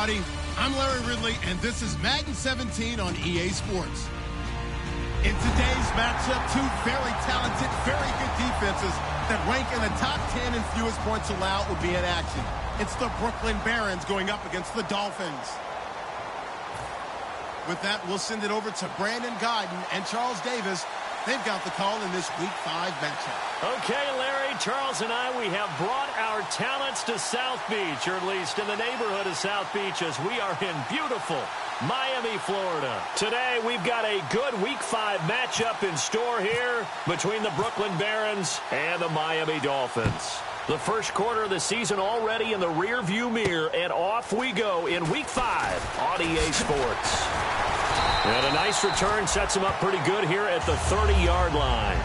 everybody. I'm Larry Ridley, and this is Madden 17 on EA Sports. In today's matchup, two very talented, very good defenses that rank in the top 10 in fewest points allowed will be in action. It's the Brooklyn Barons going up against the Dolphins. With that, we'll send it over to Brandon Guyton and Charles Davis. They've got the call in this Week 5 matchup. Okay, Larry, Charles and I, we have brought our talents to South Beach, or at least in the neighborhood of South Beach, as we are in beautiful Miami, Florida. Today, we've got a good Week 5 matchup in store here between the Brooklyn Barons and the Miami Dolphins. The first quarter of the season already in the rear-view mirror, and off we go in Week 5 on EA Sports. And a nice return sets him up pretty good here at the 30-yard line.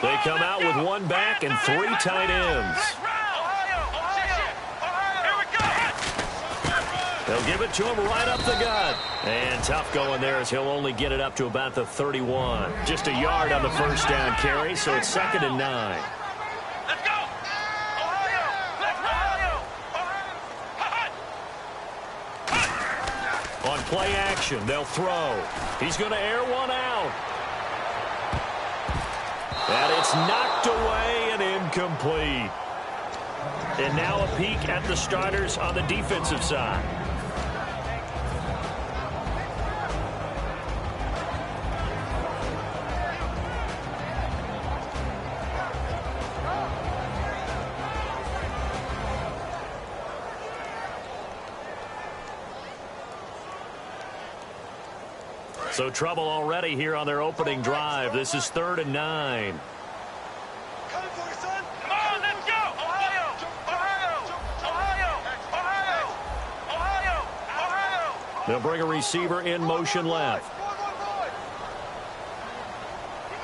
They come out with one back and three tight ends. They'll give it to him right up the gut. And tough going there as he'll only get it up to about the 31. Just a yard on the first down carry, so it's 2nd and 9. Let's go! Ohio! On play action, they'll throw. He's going to air one out. And it's knocked away and incomplete. And now a peek at the starters on the defensive side. So trouble already here on their opening drive. This is 3rd and 9. Coming for you, son. Come on, let's go. Ohio! They'll bring a receiver in motion left.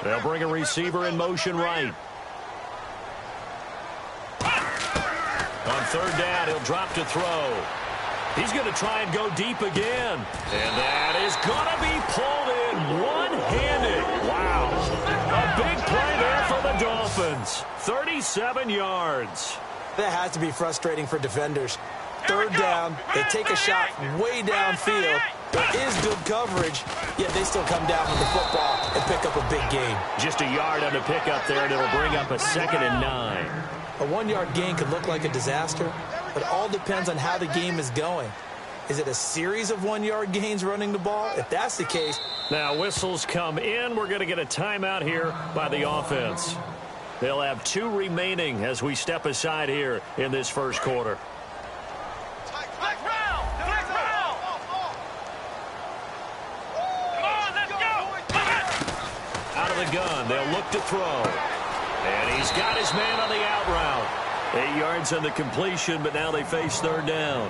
They'll bring a receiver in motion right. On 3rd down, he'll drop to throw. He's going to try and go deep again. And that is going to be pulled in one-handed. Wow. A big play there for the Dolphins. 37 yards. That has to be frustrating for defenders. 3rd down, they take a shot way downfield. There is good coverage, yet they still come down with the football and pick up a big gain. Just a yard on the pickup there, and it'll bring up a 2nd and 9. A 1-yard gain could look like a disaster, but it all depends on how the game is going. Is it a series of 1-yard gains running the ball? If that's the case. Now whistles come in. We're going to get a timeout here by the offense. They'll have 2 remaining as we step aside here in this first quarter. Out of the gun, they'll look to throw. And he's got his man on the out route. 8 yards on the completion, but now they face 3rd down.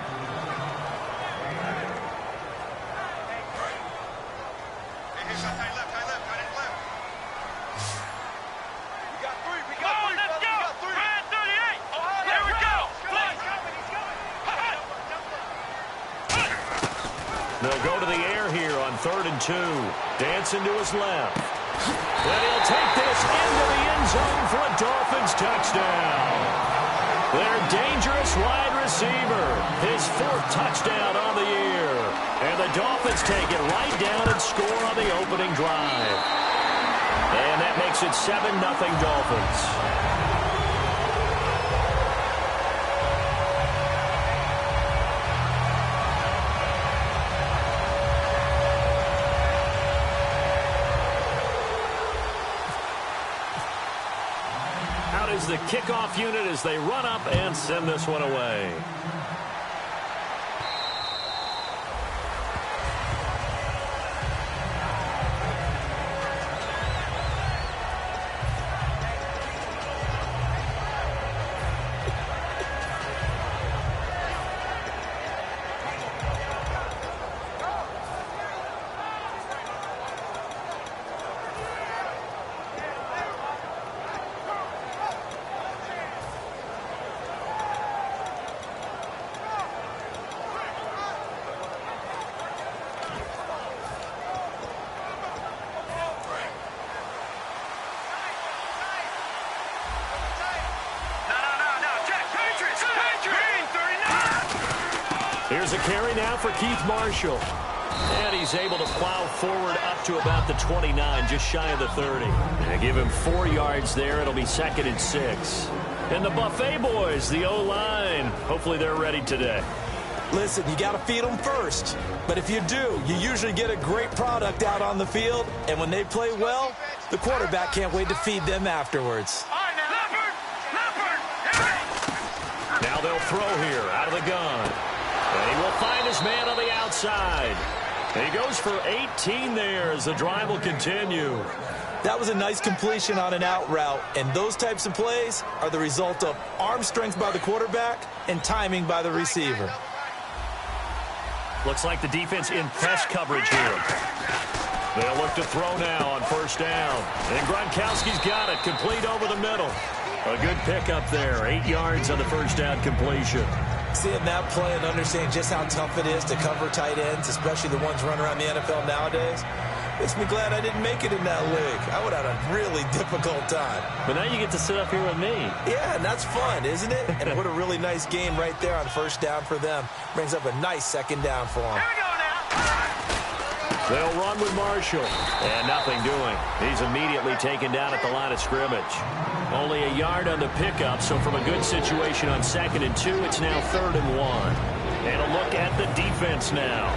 They'll go to the air here on 3rd and 2. Dancing to his left. And he'll take this into the end zone for a Dolphins touchdown. Their dangerous wide receiver. His 4th touchdown on the year. And the Dolphins take it right down and score on the opening drive. And that makes it 7-0 Dolphins. Is the kickoff unit as they run up and send this one away. Here's a carry now for Keith Marshall. And he's able to plow forward up to about the 29, just shy of the 30. And give him 4 yards there. It'll be 2nd and 6. And the Buffet boys, the O-line, hopefully they're ready today. Listen, you got to feed them first. But if you do, you usually get a great product out on the field. And when they play well, the quarterback can't wait to feed them afterwards. Now they'll throw here out of the gun. And he will find his man on the outside. And he goes for 18 there as the drive will continue. That was a nice completion on an out route. And those types of plays are the result of arm strength by the quarterback and timing by the receiver. Looks like the defense in press coverage here. They'll look to throw now on 1st down. And Gronkowski's got it, complete over the middle. A good pickup there, 8 yards on the 1st down completion. Seeing that play and understanding just how tough it is to cover tight ends, especially the ones running around the NFL nowadays, makes me glad I didn't make it in that league. I would have had a really difficult time. But now you get to sit up here with me. Yeah, and that's fun, isn't it? And what a really nice game right there on 1st down for them. Brings up a nice 2nd down for them. They'll run with Marshall. And nothing doing. He's immediately taken down at the line of scrimmage. Only a yard on the pickup, so from a good situation on 2nd and 2, it's now 3rd and 1. And a look at the defense now.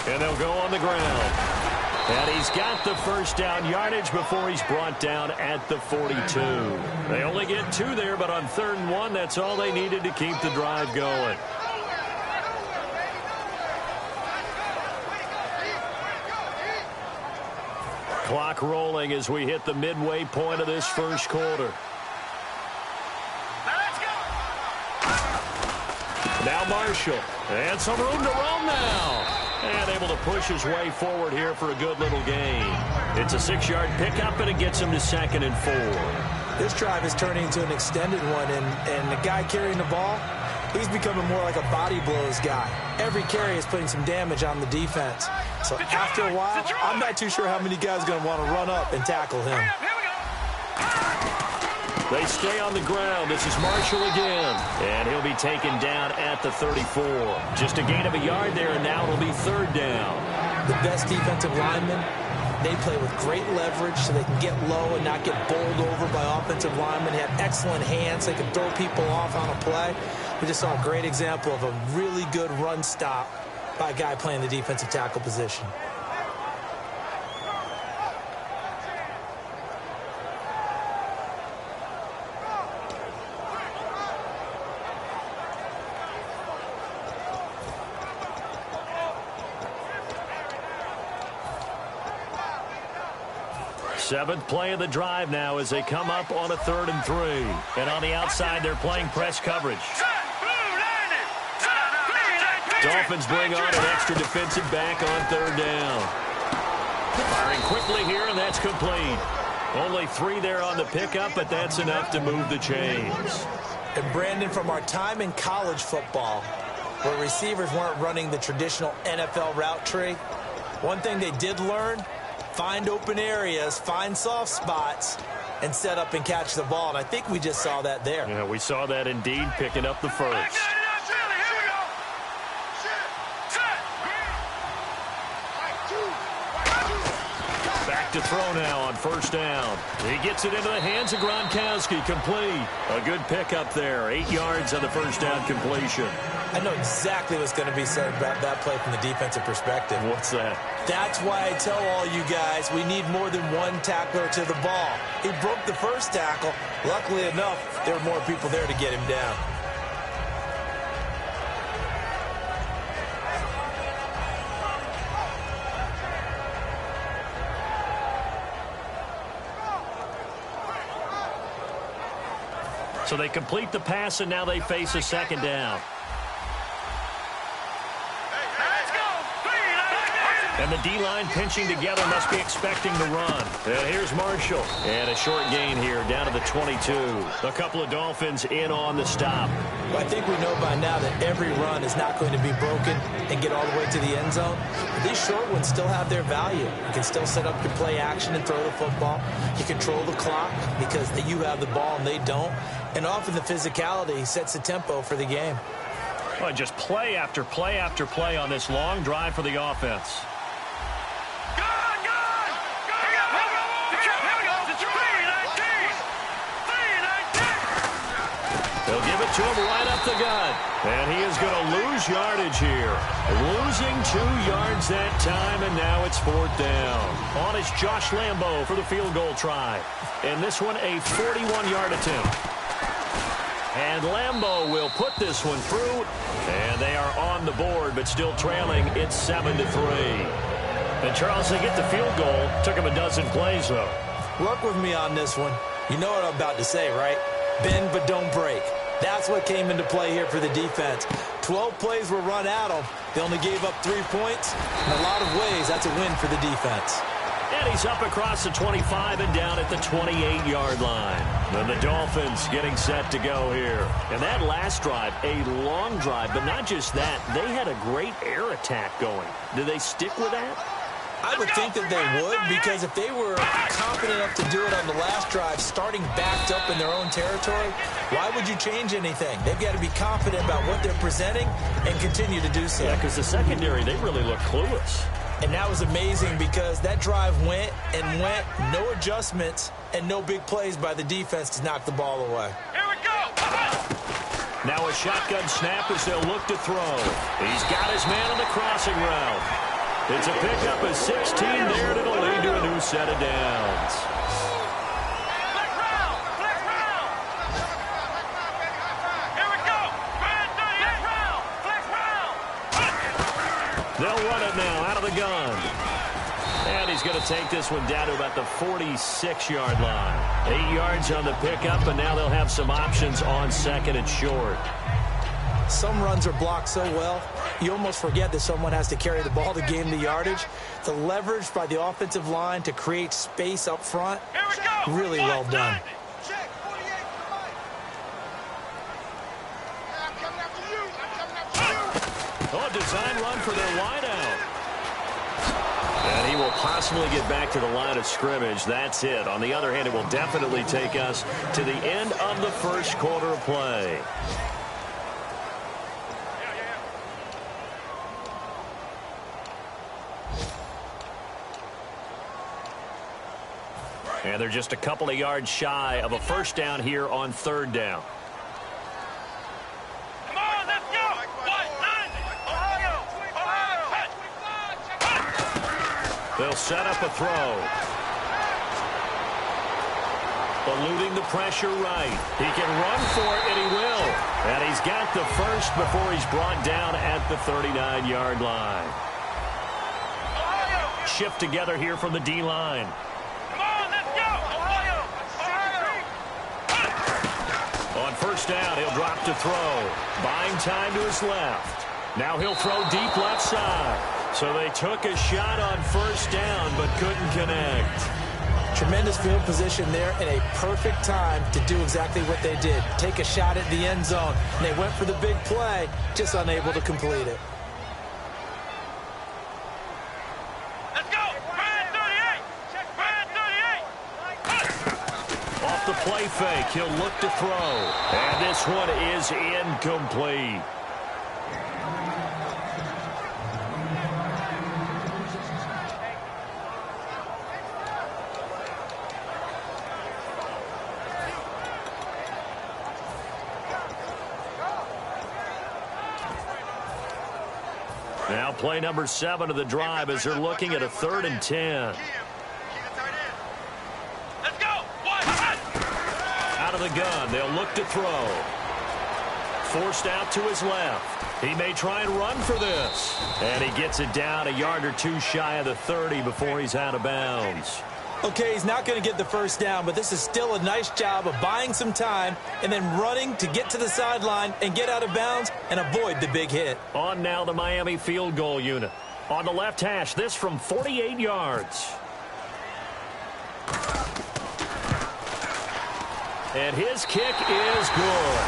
And they'll go on the ground. And he's got the 1st down yardage before he's brought down at the 42. They only get 2 there, but on 3rd and 1, that's all they needed to keep the drive going. Clock rolling as we hit the midway point of this 1st quarter. Now Marshall. And some room to roam now. And able to push his way forward here for a good little gain. It's a 6-yard pickup, and it gets him to 2nd and 4. This drive is turning into an extended one, and the guy carrying the ball, he's becoming more like a body blows guy. Every carry is putting some damage on the defense. So after a while, I'm not too sure how many guys are going to want to run up and tackle him. They stay on the ground. This is Marshall again. And he'll be taken down at the 34. Just a gain of a yard there, and now it'll be 3rd down. The best defensive linemen, they play with great leverage so they can get low and not get bowled over by offensive linemen. They have excellent hands. They can throw people off on a play. We just saw a great example of a really good run stop by a guy playing the defensive tackle position. Seventh play of the drive now as they come up on a 3rd and 3. And on the outside, they're playing press coverage. Dolphins bring on an extra defensive back on 3rd down. Firing quickly here, and that's complete. Only 3 there on the pickup, but that's enough to move the chains. And Brandon, from our time in college football, where receivers weren't running the traditional NFL route tree, one thing they did learn: find open areas, find soft spots, and set up and catch the ball. And I think we just saw that there. Yeah, we saw that indeed, picking up the 1st. Back to throw now on 1st down. He gets it into the hands of Gronkowski, complete. A good pickup there, 8 yards on the 1st down completion. I know exactly what's going to be said about that play from the defensive perspective. What's that? That's why I tell all you guys we need more than one tackler to the ball. He broke the 1st tackle. Luckily enough, there were more people there to get him down. So they complete the pass, and now they face a 2nd down. And the D-line pinching together, must be expecting the run. And here's Marshall. And a short gain here, down to the 22. A couple of Dolphins in on the stop. Well, I think we know by now that every run is not going to be broken and get all the way to the end zone. But these short ones still have their value. You can still set up your play action and throw the football. You control the clock because you have the ball and they don't. And often the physicality sets the tempo for the game. Well, just play after play after play on this long drive for the offense. They'll give it to him right up the gut. And he is going to lose yardage here. Losing 2 yards that time, and now it's 4th down. On is Josh Lambo for the field goal try. And this one a 41-yard attempt. And Lambo will put this one through. And they are on the board, but still trailing. It's 7-3. And Charles, they get the field goal. Took him a dozen plays, though. Work with me on this one. You know what I'm about to say, right? Bend but don't break. That's what came into play here for the defense. 12 plays were run at them. They only gave up 3 points. In a lot of ways, that's a win for the defense. And he's up across the 25 and down at the 28-yard line. And the Dolphins getting set to go here. And that last drive, a long drive, but not just that. They had a great air attack going. Do they stick with that? I would think that they would, because if they were confident enough to do it on the last drive, starting backed up in their own territory, why would you change anything? They've got to be confident about what they're presenting and continue to do so. Yeah, because the secondary, they really look clueless. And that was amazing because that drive went and went, no adjustments, and no big plays by the defense to knock the ball away. Here we go! Now a shotgun snap as they'll look to throw. He's got his man on the crossing route. It's a pickup of 16 there, and it'll lead to a new set of downs. Flex round! Flex round! Here we go! Flex round! Flex round! They'll run it now out of the gun. And he's going to take this one down to about the 46-yard line. 8 yards on the pickup, and now they'll have some options on 2nd and short. Some runs are blocked so well, you almost forget that someone has to carry the ball to gain the yardage. The leverage by the offensive line to create space up front, really well done. Check, 48, I'm coming after you. Oh, design run for their wideout. And he will possibly get back to the line of scrimmage. That's it. On the other hand, it will definitely take us to the end of the first quarter of play. And they're just a couple of yards shy of a first down here on 3rd down. Come on, let's go! Ohio! They'll set up a throw. Eluding the pressure right. He can run for it, and he will. And he's got the first before he's brought down at the 39-yard line. Shift together here from the D-line. On first down, he'll drop to throw. Buying time to his left. Now he'll throw deep left side. So they took a shot on first down, but couldn't connect. Tremendous field position there and a perfect time to do exactly what they did. Take a shot at the end zone. And they went for the big play, just unable to complete it. Let's go! Brad 38! Check Brad 38! Off the play fake, he'll look to throw. And this one is incomplete. Now play number 7 of the drive as they're looking at a 3rd and 10. Let's go! Out of the gun, they'll look to throw. Forced out to his left. He may try and run for this. And he gets it down a yard or two shy of the 30 before he's out of bounds. Okay, he's not going to get the first down, but this is still a nice job of buying some time and then running to get to the sideline and get out of bounds and avoid the big hit. On now the Miami field goal unit. On the left hash, this from 48 yards. And his kick is good.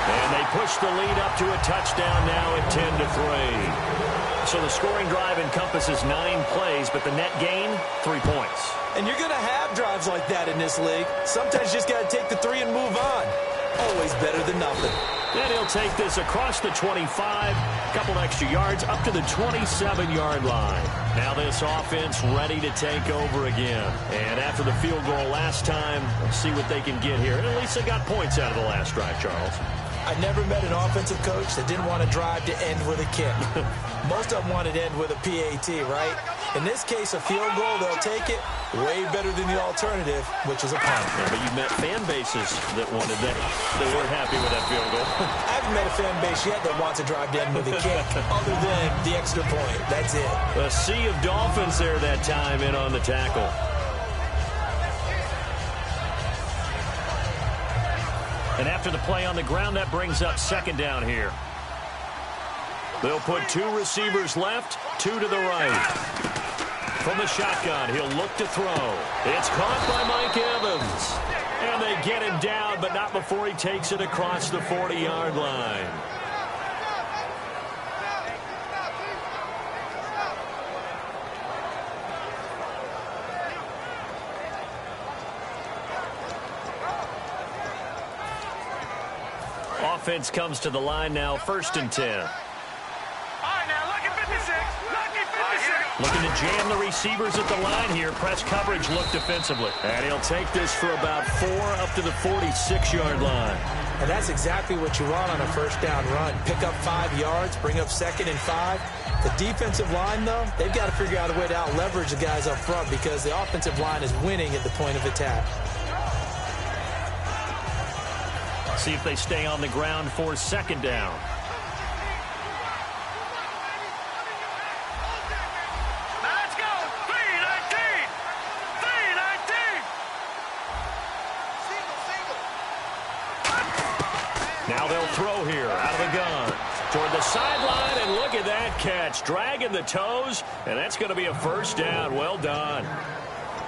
And they push the lead up to a touchdown now at 10-3. So the scoring drive encompasses 9 plays, but the net gain, 3 points. And you're going to have drives like that in this league. Sometimes you just got to take the 3 and move on. Always better than nothing. And he'll take this across the 25, a couple extra yards, up to the 27-yard line. Now this offense ready to take over again. And after the field goal last time, let's see what they can get here. And at least they got points out of the last drive, Charles. I never met an offensive coach that didn't want to drive to end with a kick. Most of them wanted to end with a PAT, right? In this case, a field goal, they'll take it. Way better than the alternative, which is a punt. Yeah, but you've met fan bases that wanted that. They weren't happy with that field goal. I haven't met a fan base yet that wants to drive to end with a kick, other than the extra point. That's it. A sea of Dolphins there that time in on the tackle. And after the play on the ground, that brings up second down here. They'll put 2 receivers left, 2 to the right. From the shotgun, he'll look to throw. It's caught by Mike Evans. And they get him down, but not before he takes it across the 40-yard line. Offense comes to the line now, 1st and 10. Looking to jam the receivers at the line here. Press coverage look defensively. And he'll take this for about 4 up to the 46-yard line. And that's exactly what you want on a first down run. Pick up 5 yards, bring up 2nd and 5. The defensive line, though, they've got to figure out a way to out-leverage the guys up front because the offensive line is winning at the point of attack. See if they stay on the ground for 2nd down. Now they'll throw here out of the gun toward the sideline, and look at that catch. Dragging the toes, and that's going to be a first down. Well done.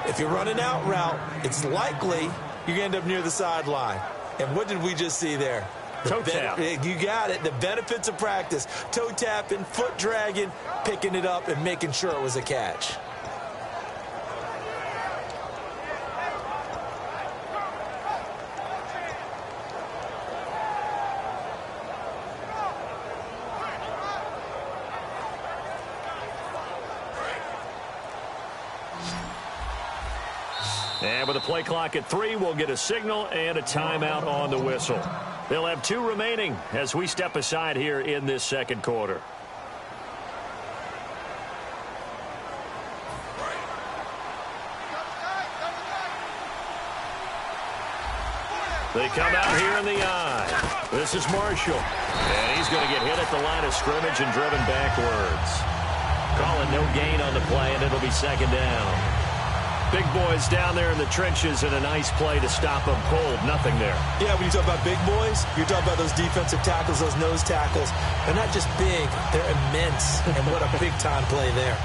If you're running out route, it's likely you're going to end up near the sideline. And what did we just see there? Toe tap. You got it. The benefits of practice. Toe tapping, foot dragging, picking it up, and making sure it was a catch. And with a play clock at 3, we'll get a signal and a timeout on the whistle. They'll have 2 remaining as we step aside here in this 2nd quarter. They come out here in the eye. This is Marshall. And he's going to get hit at the line of scrimmage and driven backwards. Calling no gain on the play, and it'll be 2nd down. Big boys down there in the trenches, and a nice play to stop them cold. Nothing there. Yeah, when you talk about big boys, you're talking about those defensive tackles, those nose tackles. They're not just big, they're immense. And what a big-time play there.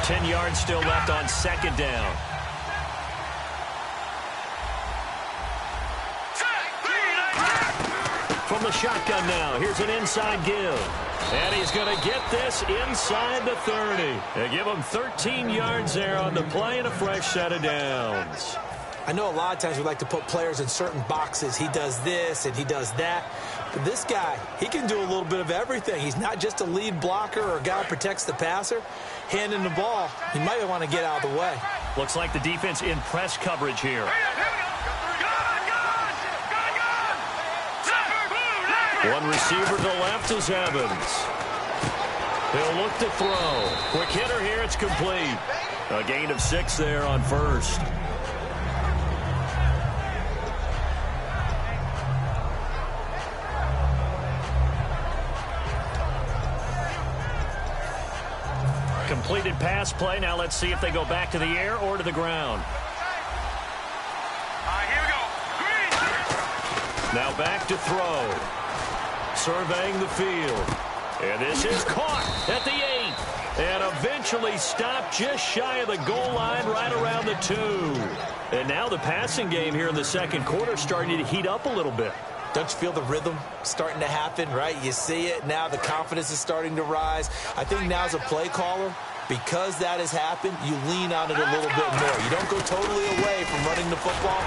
10 yards still left on 2nd down. From the shotgun now, here's an inside give. And he's going to get this inside the 30. They give him 13 yards there on the play and a fresh set of downs. I know a lot of times we like to put players in certain boxes. He does this and he does that. But this guy, he can do a little bit of everything. He's not just a lead blocker or a guy who protects the passer. Handing the ball, he might want to get out of the way. Looks like the defense in press coverage here. One receiver to the left is Evans. He'll look to throw. Quick hitter here, it's complete. A gain of 6 there on 1st. Completed pass play. Now let's see if they go back to the air or to the ground. Here we go. Green. Now back to throw. Surveying the field. And this is caught at the 8. And eventually stopped just shy of the goal line right around the 2. And now the passing game here in the second quarter starting to heat up a little bit. Don't you feel the rhythm starting to happen, right? You see it. Now the confidence is starting to rise. I think now as a play caller, because that has happened, you lean on it a little bit more. You don't go totally away from running the football,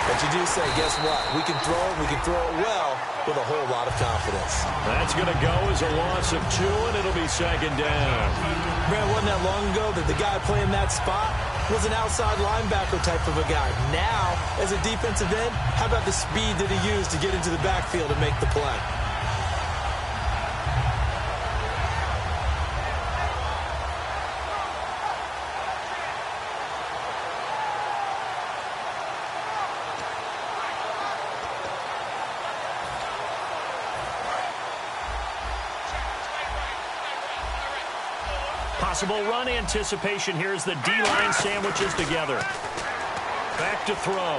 but you do say, guess what? We can throw it well with a whole lot of confidence. That's going to go as a loss of 2, and it'll be second down. Man, wasn't that long ago that the guy playing that spot was an outside linebacker type of a guy. Now, as a defensive end, how about the speed that he used to get into the backfield and make the play? Possible run anticipation here as the D-line sandwiches together. Back to throw.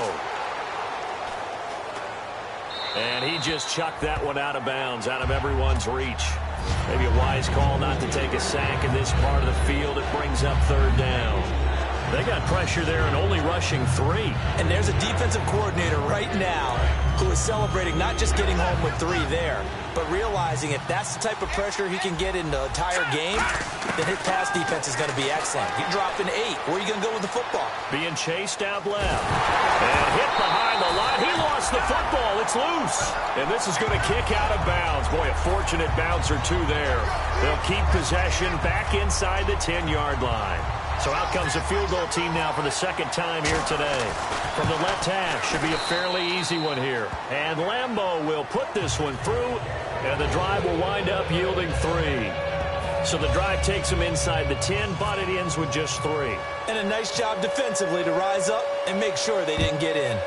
And he just chucked that one out of bounds, out of everyone's reach. Maybe a wise call not to take a sack in this part of the field. It brings up third down. They got pressure there and only rushing 3. And there's a defensive coordinator right now who is celebrating not just getting home with 3 there, but realizing if that's the type of pressure he can get in the entire game, then his pass defense is going to be excellent. You're dropping 8. Where are you going to go with the football? Being chased out left. And hit behind the line. He lost the football. It's loose. And this is going to kick out of bounds. Boy, a fortunate bounce or 2 there. They'll keep possession back inside the 10-yard line. So out comes a field goal team now for the second time here today. From the left hash, should be a fairly easy one here. And Lambeau will put this one through, and the drive will wind up yielding 3. So the drive takes them inside the 10, but it ends with just 3. And a nice job defensively to rise up and make sure they didn't get in.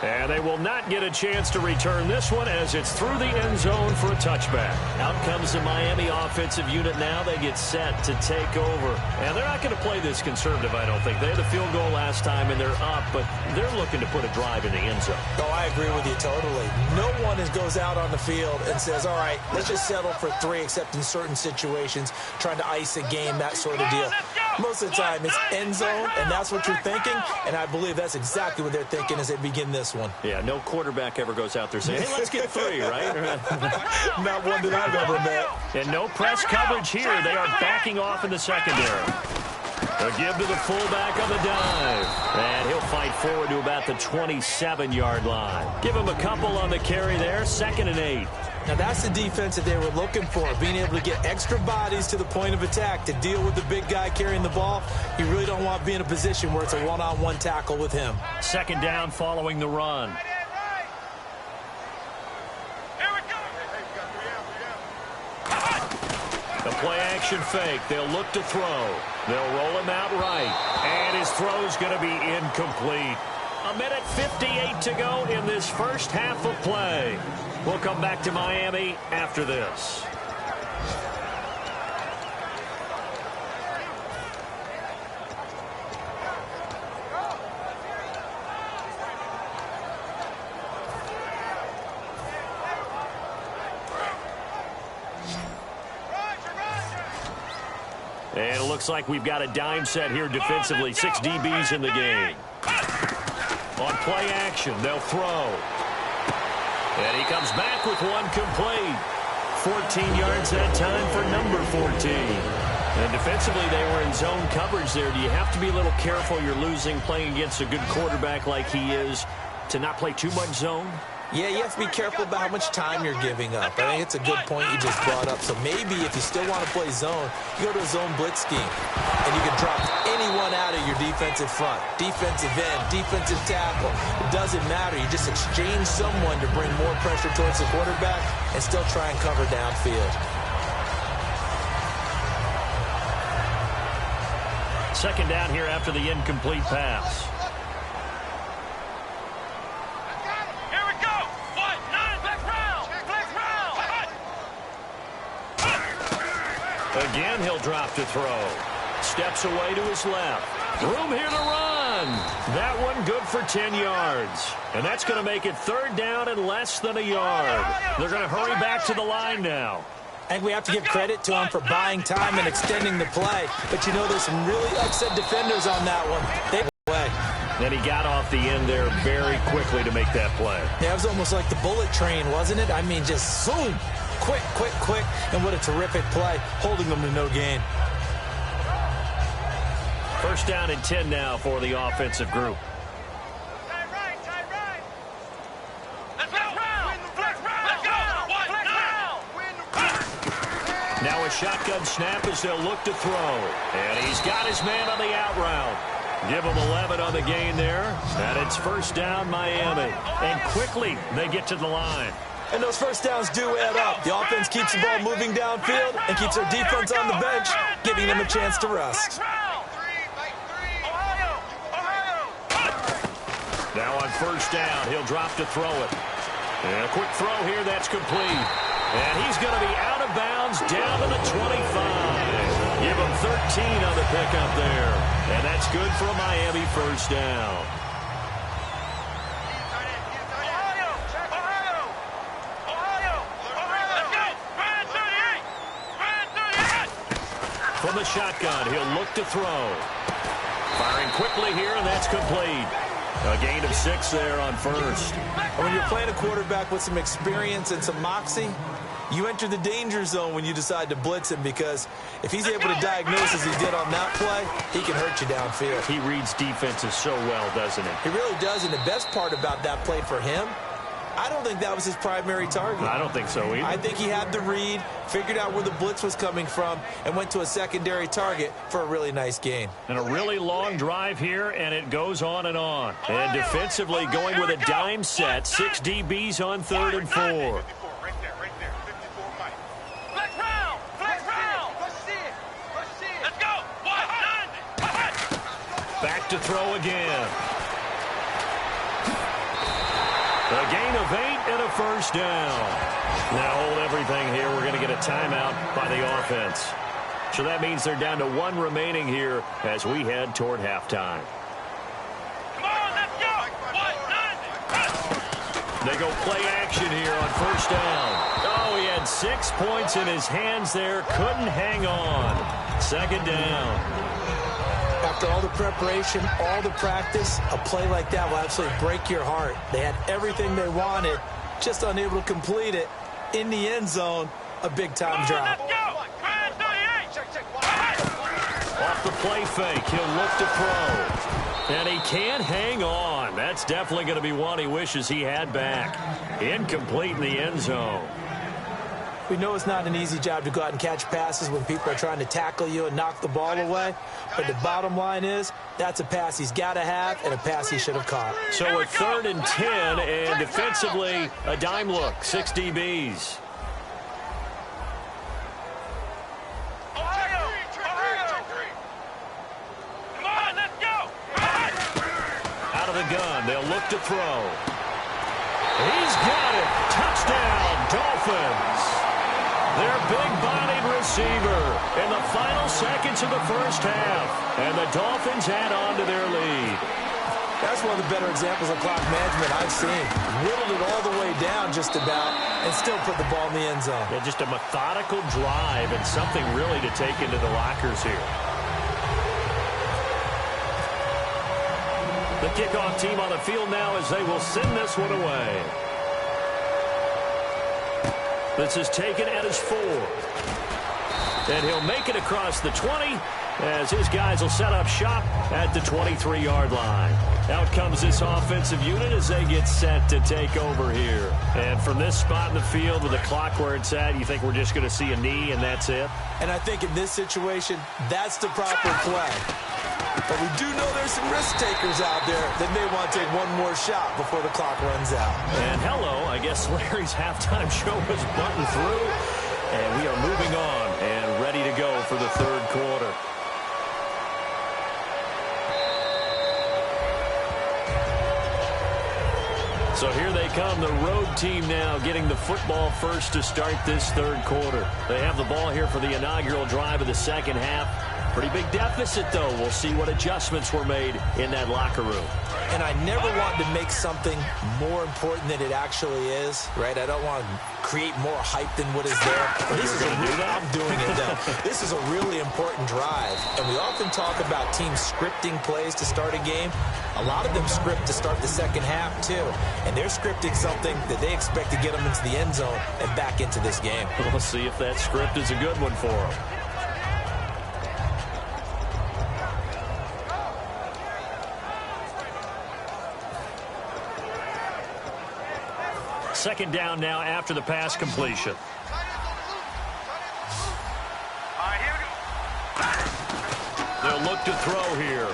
And they will not get a chance to return this one as it's through the end zone for a touchback. Out comes the Miami offensive unit now. They get set to take over. And they're not going to play this conservative, I don't think. They had the field goal last time, and they're up, but they're looking to put a drive in the end zone. Oh, I agree with you totally. No one goes out on the field and says, all right, let's just settle for 3, except in certain situations, trying to ice a game, that sort of deal. Most of the time, it's end zone, and that's what you're thinking, and I believe that's exactly what they're thinking as they begin this one. Yeah, no quarterback ever goes out there saying, hey, let's get 3, right? Not one that I've ever met. And no press coverage here. They are backing off in the secondary. A give to the fullback on the dive. And he'll fight forward to about the 27-yard line. Give him a couple on the carry there. 2nd and 8. Now, that's the defense that they were looking for, being able to get extra bodies to the point of attack to deal with the big guy carrying the ball. You really don't want to be in a position where it's a one-on-one tackle with him. 2nd down following the run. The play-action fake. They'll look to throw. They'll roll him out right. And his throw's going to be incomplete. 1:58 to go in this first half of play. We'll come back to Miami after this. And it looks like we've got a dime set here defensively. 6 DBs in the game. On play action, they'll throw. And he comes back with one complete. 14 yards that time for number 14. And defensively, they were in zone coverage there. Do you have to be a little careful? You're losing playing against a good quarterback like he is to not play too much zone? Yeah, you have to be careful about how much time you're giving up. I think it's a good point you just brought up. So maybe if you still want to play zone, you go to a zone blitz scheme. And you can drop anyone out of your defensive front. Defensive end, defensive tackle. It doesn't matter. You just exchange someone to bring more pressure towards the quarterback and still try and cover downfield. 2nd down here after the incomplete pass. Again, he'll drop to throw. Steps away to his left. Room here to run. That one good for 10 yards. And that's going to make it 3rd down and less than a yard. They're going to hurry back to the line now. I think we have to give credit to him for buying time and extending the play. But, you know, there's some really upset defenders on that one. They play. Then he got off the end there very quickly to make that play. Yeah, it was almost like the bullet train, wasn't it? I mean, just zoom. Quick, quick, quick. And what a terrific play, holding them to no gain. First down and 10 now for the offensive group. Tight right, tight right. Let's go. Flex round. Let's go. Flex round. Now a shotgun snap as they'll look to throw. And he's got his man on the out route. Give him 11 on the gain there. And it's first down Miami. And quickly they get to the line. And those first downs do add up. The offense keeps the ball moving downfield and keeps their defense on the bench, giving them a chance to rest. Now on first down, he'll drop to throw it. And a quick throw here, that's complete. And he's going to be out of bounds down to the 25. Give him 13 on the pickup there. And that's good for a Miami first down. From the shotgun, he'll look to throw. Firing quickly here, and that's complete. A gain of 6 there on first. And when you're playing a quarterback with some experience and some moxie, you enter the danger zone when you decide to blitz him, because if he's able to diagnose as he did on that play, he can hurt you downfield. He reads defenses so well, doesn't he? He really does, and the best part about that play for him, I don't think that was his primary target. I don't think so either. I think he had the read, figured out where the blitz was coming from, and went to a secondary target for a really nice gain. And a really long drive here, and it goes on and on. And defensively going with a dime set, 6 DBs on 3rd and 4. Right there, 54 Mike. Flex round. Let's see it. Let's go. Back to throw again. A gain of 8 and a first down. Now hold everything here. We're going to get a timeout by the offense. So that means they're down to 1 remaining here as we head toward halftime. Come on, let's go. They go play action here on first down. Oh, he had 6 points in his hands there. Couldn't hang on. 2nd down. After all the preparation, all the practice, a play like that will absolutely break your heart. They had everything they wanted, just unable to complete it. In the end zone, a big-time drop. Off the play fake, he'll look to throw. And he can't hang on. That's definitely going to be one he wishes he had back. Incomplete in the end zone. We know it's not an easy job to go out and catch passes when people are trying to tackle you and knock the ball away. But the bottom line is, that's a pass he's got to have and a pass he should have caught. So a 3rd and 10, and defensively, a dime look, 6 DBs. Out of the gun, they'll look to throw. He's got it. Touchdown, Dolphins. Their big-bodied receiver in the final seconds of the first half. And the Dolphins add on to their lead. That's one of the better examples of clock management I've seen. Whittled it all the way down just about and still put the ball in the end zone. Yeah, just a methodical drive and something really to take into the lockers here. The kickoff team on the field now as they will send this one away. This is taken at his 4. And he'll make it across the 20 as his guys will set up shop at the 23-yard line. Out comes this offensive unit as they get set to take over here. And from this spot in the field with the clock where it's at, you think we're just going to see a knee and that's it? And I think in this situation, that's the proper play. But we do know there's some risk takers out there that may want to take one more shot before the clock runs out. And hello, I guess Larry's halftime show is buttoned through. And we are moving on and ready to go for the 3rd quarter. So here they come, the road team now getting the football first to start this 3rd quarter. They have the ball here for the inaugural drive of the 2nd half. Pretty big deficit, though. We'll see what adjustments were made in that locker room. And I never want to make something more important than it actually is, right? I don't want to create more hype than what is there. This is I'm doing it now. This is a really important drive. And we often talk about teams scripting plays to start a game. A lot of them script to start the second half, too. And they're scripting something that they expect to get them into the end zone and back into this game. We'll see if that script is a good one for them. Second down now after the pass completion. All right, here we go. They'll look to throw here.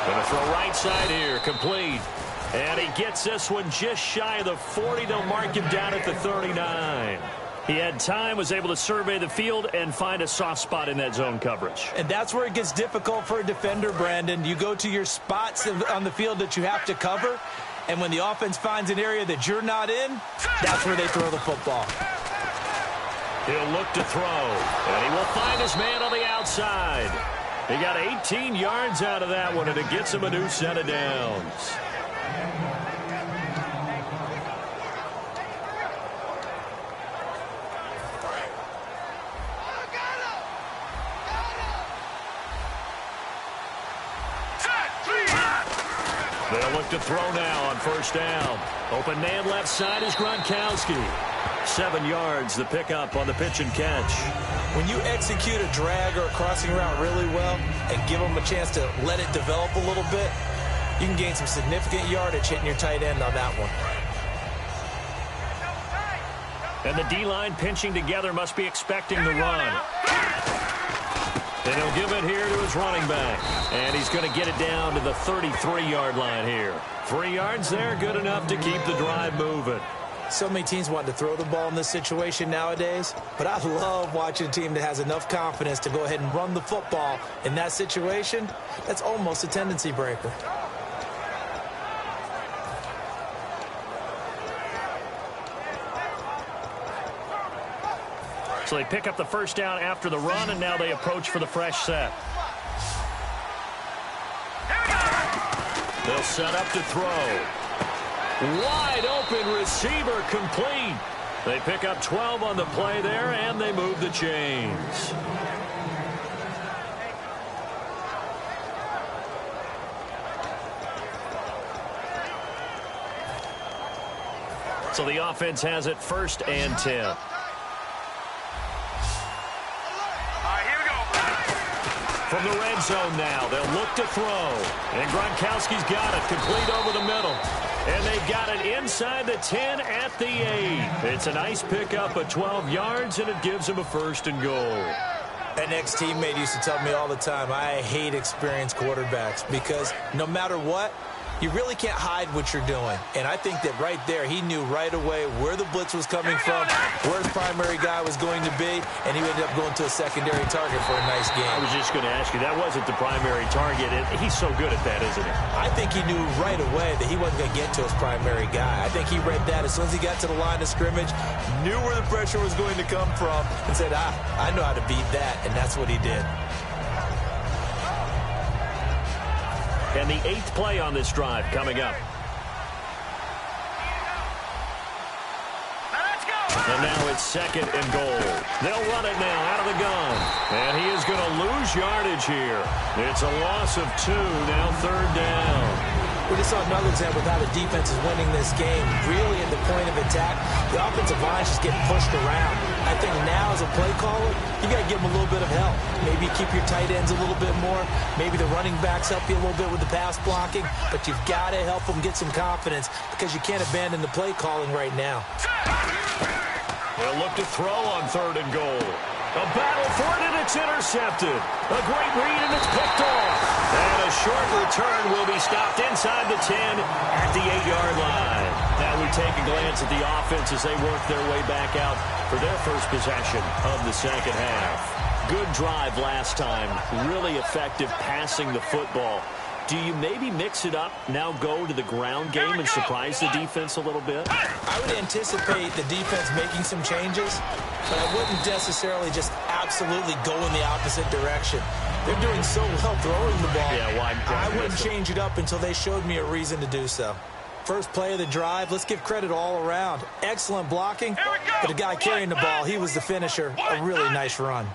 Going to throw right side here, complete. And he gets this one just shy of the 40. They'll mark him down at the 39. He had time, was able to survey the field and find a soft spot in that zone coverage. And that's where it gets difficult for a defender, Brandon. You go to your spots on the field that you have to cover, and when the offense finds an area that you're not in, that's where they throw the football. He'll look to throw, and he will find his man on the outside. He got 18 yards out of that one, and it gets him a new set of downs. They'll look to throw now on first down. Open man left side is Gronkowski. 7 yards, the pickup on the pitch and catch. When you execute a drag or a crossing route really well and give them a chance to let it develop a little bit, you can gain some significant yardage hitting your tight end on that one. And the D-line pinching together, must be expecting the run. And he'll give it here to his running back. And he's going to get it down to the 33-yard line here. 3 yards there, good enough to keep the drive moving. So many teams want to throw the ball in this situation nowadays, but I love watching a team that has enough confidence to go ahead and run the football in that situation. That's almost a tendency breaker. So they pick up the first down after the run, and now they approach for the fresh set. They'll set up to throw. Wide open receiver, complete. They pick up 12 on the play there, and they move the chains. So the offense has it 1st and 10. From the red zone now, they'll look to throw. And Gronkowski's got it, complete over the middle. And they got it inside the 10 at the 8. It's a nice pickup of 12 yards, and it gives them a 1st and goal. An ex-teammate used to tell me all the time, I hate experienced quarterbacks because no matter what, you really can't hide what you're doing. And I think that right there, he knew right away where the blitz was coming from, where his primary guy was going to be, and he ended up going to a secondary target for a nice game. I was just going to ask you, that wasn't the primary target. He's so good at that, isn't he? I think he knew right away that he wasn't going to get to his primary guy. I think he read that as soon as he got to the line of scrimmage, knew where the pressure was going to come from, and said, I know how to beat that, and that's what he did. And the 8th play on this drive coming up. And now it's 2nd and goal. They'll run it now out of the gun. And he is going to lose yardage here. It's a loss of 2, now 3rd down. We just saw another example of how the defense is winning this game. Really at the point of attack, the offensive line is just getting pushed around. I think now as a play caller, you got to give them a little bit of help. Maybe keep your tight ends a little bit more. Maybe the running backs help you a little bit with the pass blocking. But you've got to help them get some confidence because you can't abandon the play calling right now. They'll look to throw on 3rd and goal. A battle for it, and it's intercepted. A great read, and it's picked off. And a short return will be stopped inside the 10 at the 8-yard line. Now we take a glance at the offense as they work their way back out for their first possession of the second half. Good drive last time. Really effective passing the football. Do you maybe mix it up, now go to the ground game and surprise the defense a little bit? I would anticipate the defense making some changes, but I wouldn't necessarily just absolutely go in the opposite direction. They're doing so well throwing the ball. Yeah, wide. I wouldn't change it up until they showed me a reason to do so. First play of the drive, let's give credit all around. Excellent blocking, but the guy carrying the ball, he was the finisher. A really nice run.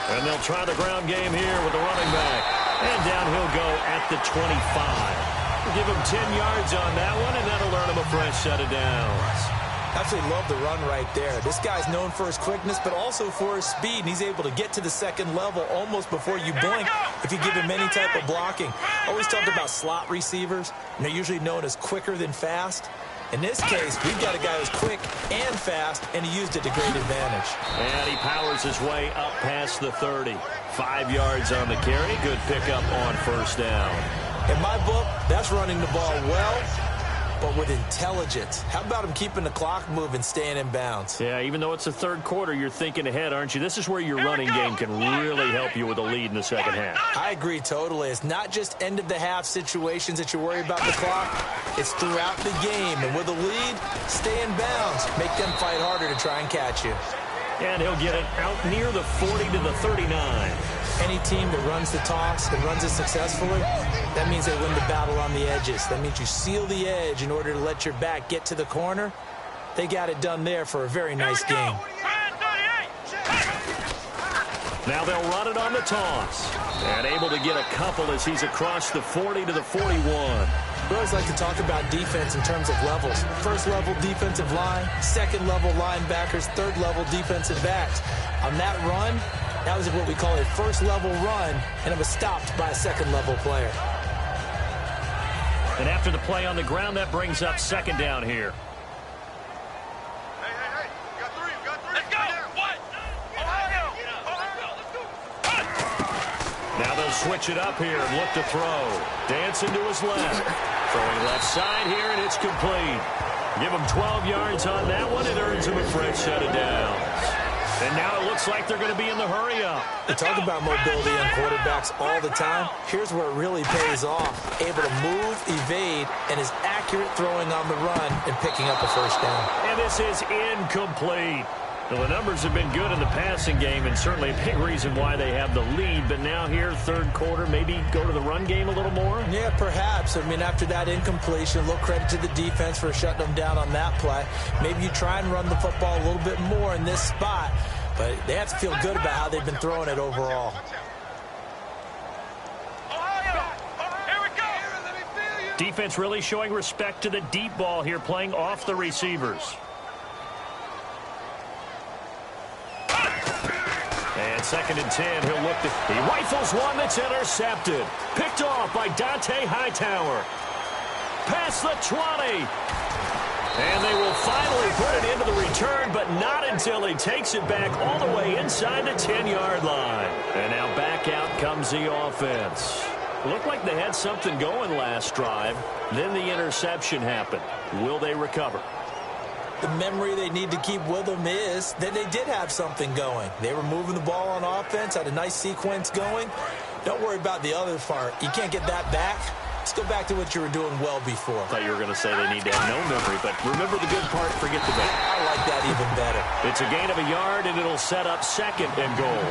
And they'll try the ground game here with the running back. And down he'll go at the 25. Give him 10 yards on that one, and that'll earn him a fresh set of downs. Absolutely love the run right there. This guy's known for his quickness, but also for his speed, and he's able to get to the second level almost before you blink if you give him any type of blocking. Always talked about slot receivers, and they're usually known as quicker than fast. In this case, we've got a guy who's quick and fast, and he used it to great advantage. And he powers his way up past the 30. 5 yards on the carry. Good pickup on first down. In my book, that's running the ball well, but with intelligence. How about him keeping the clock moving, staying in bounds? Yeah, even though it's the third quarter, you're thinking ahead, aren't you? This is where your running game can really help you with a lead in the second half. I agree totally. It's not just end-of-the-half situations that you worry about the clock. It's throughout the game. And with a lead, stay in bounds. Make them fight harder to try and catch you. And he'll get it out near the 40 to the 39. Any team that runs the toss and runs it successfully, that means they win the battle on the edges. That means you seal the edge in order to let your back get to the corner. They got it done there for a very nice game. Now they'll run it on the toss. And able to get a couple as he's across the 40 to the 41. We always like to talk about defense in terms of levels. First level defensive line, second level linebackers, third level defensive backs. On that run, that was what we call a first level run, and it was stopped by a second level player. And after the play on the ground, that brings up second down here. Hey, we got three. Let's go. What? Ohio, let's go. Now they'll switch it up here and look to throw. Dancing to his left. Throwing left side here, and it's complete. Give him 12 yards on that one. It earns him a fresh set of downs. And now it looks like they're going to be in the hurry-up. We talk about mobility on quarterbacks all the time. Here's where it really pays off. Able to move, evade, and is accurate throwing on the run and picking up a first down. And this is incomplete. Well, the numbers have been good in the passing game, and certainly a big reason why they have the lead. But now here, third quarter, maybe go to the run game a little more? Yeah, perhaps. I mean, after that incompletion, a little credit to the defense for shutting them down on that play. Maybe you try and run the football a little bit more in this spot. But they have to feel good about how they've been throwing it overall. Defense really showing respect to the deep ball here, playing off the receivers. And second and 10, he'll look to... He rifles one that's intercepted. Picked off by Dante Hightower. Past the 20. And they will finally put it into the return, but not until he takes it back all the way inside the 10-yard line. And now back out comes the offense. Looked like they had something going last drive. Then the interception happened. Will they recover? The memory they need to keep with them is that they did have something going. They were moving the ball on offense, had a nice sequence going. Don't worry about the other part. You can't get that back. Let's go back to what you were doing well before. I thought you were going to say they need to have no memory, but remember the good part, forget the bad. I like that even better. It's a gain of a yard, and it'll set up second and goal.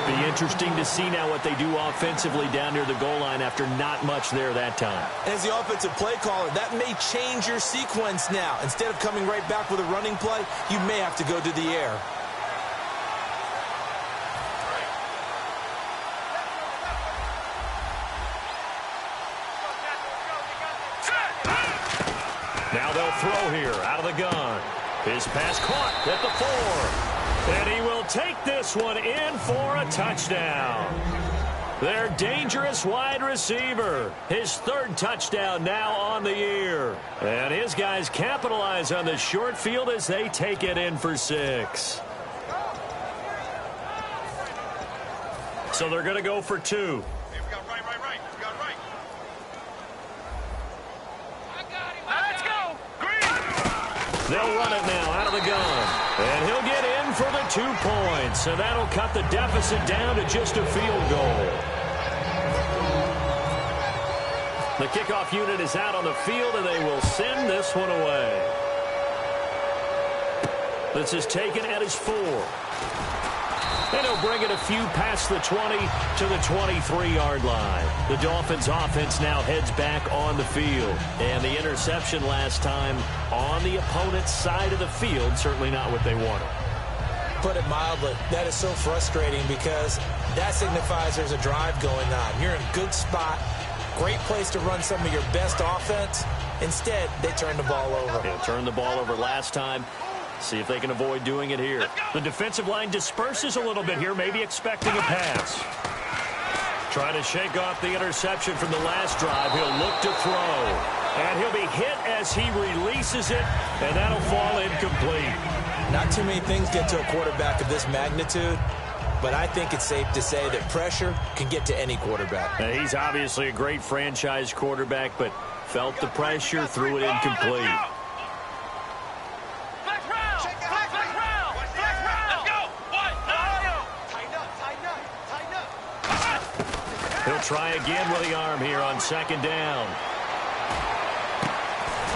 Be interesting to see now what they do offensively down near the goal line after not much there that time. As the offensive play caller, that may change your sequence now. Instead of coming right back with a running play, you may have to go to the air. Now they'll throw here out of the gun. His pass caught at the 4. And he will take this one in for a touchdown. Their dangerous wide receiver. His third touchdown now on the year. And his guys capitalize on the short field as they take it in for 6. So they're going to go for 2. They'll run it now out of the gun. And he'll get in for the 2 points. And that'll cut the deficit down to just a field goal. The kickoff unit is out on the field, and they will send this one away. This is taken at his 4. And he'll bring it a few past the 20 to the 23-yard line. The Dolphins offense now heads back on the field. And the interception last time on the opponent's side of the field, certainly not what they wanted. Put it mildly, that is so frustrating because that signifies there's a drive going on. You're in a good spot, great place to run some of your best offense. Instead, they turn the ball over. They turned the ball over last time. See if they can avoid doing it here. The defensive line disperses a little bit here, maybe expecting a pass. Trying to shake off the interception from the last drive. He'll look to throw. And he'll be hit as he releases it, and that'll fall incomplete. Not too many things get to a quarterback of this magnitude, but I think it's safe to say that pressure can get to any quarterback. Now, he's obviously a great franchise quarterback, but felt the pressure, threw it incomplete. He'll try again with the arm here on second down.